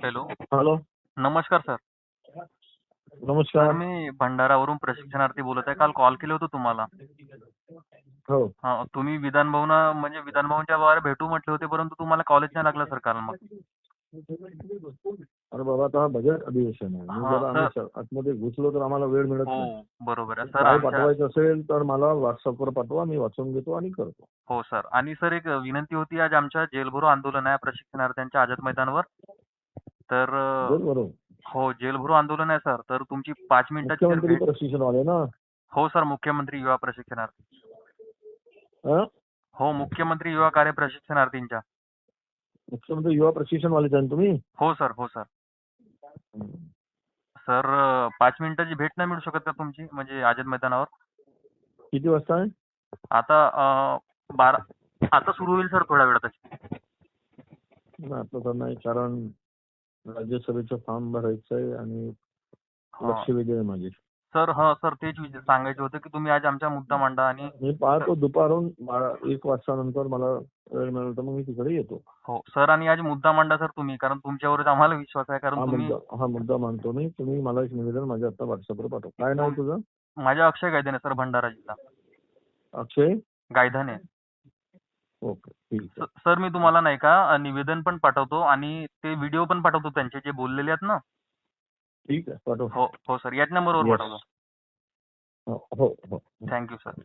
Hello. Hello. नमस्कार sir. नमस्कार. Sir मी भंडारावरून प्रशिक्षणार्थी बोलत आहे. काल कॉल केले होते तुम्हाला. हो. तुम्ही विधान भवनच्या बाहेर भेटू म्हटले होते, परंतु तुम्हाला कॉलेज नाही लागलं सर काल मग. अरे बाबा, आता हा बजेट अधिवेशन आहे. मी जर आम्ही आतमध्ये घुसलो तर आम्हाला वेळ मिळत नाही. हो बरोबर आहे सर. काय पाठवायचं असेल तर मला व्हॉट्सअपवर पाठवा, मी वाचून घेतो आणि करतो. हो सर. आणि सर एक विनंती होती, आज आमच्या जेल भरो आंदोलन आहे प्रशिक्षणार्थ्यांच्या आझाद मैदानावर. तर बरोबर. हो, जेल भरो आंदोलन आहे सर. तर तुमची 5 मिनिटाची मुख्यमंत्री प्रशिक्षण वाले ना? हो सर, मुख्यमंत्री युवा प्रशिक्षणार्थी. हो, मुख्यमंत्री युवा कार्य प्रशिक्षणार्थींच्या. मुख्यमंत्री युवा प्रशिक्षण वाले आहे तुम्ही? हो सर, हो सर. सर 5 मिनिटाची भेट नाही मिळू शकत का तुमची, म्हणजे आझाद मैदानावर? किती वाजता आहे? आता 12 आता सुरू होईल सर थोड्या वेळातच. आता तर नाही, कारण राज्यसभेचं फॉर्म भरायचं आहे आणि लक्षवेधी आहे माझी. सर सर तेच सांगायचे होते की तुम्ही आज आमचा मुद्दा मांडा. आणि मी पाहतो दुपारून 1 वाजता नंतर मला वेळ मिळेल तर मग मी तिकडे येतो. हो सर. आणि आज मुद्दा मांडा सर तुम्ही, कारण तुमच्यावरच आम्हाला विश्वास आहे. कारण तुम्ही हा मुद्दा मानतो मी. तुम्ही मला एक निवेदन माझ्या आता व्हॉट्सअपवर पाठवा. काय नाव तुझं? माझ्या अक्षय गायधने सर, भंडारा जिल्हा. अक्षय गायधने. ओके, ठीक आहे. सर मी तुम्हाला नाही का निवेदन पण पाठवतो आणि ते व्हिडिओ पण पाठवतो त्यांचे जे बोललेले आहेत ना. ठीक आहे, पाठव. हो हो सर, याच नंबरवर पाठवतो. हो हो. Thank you sir.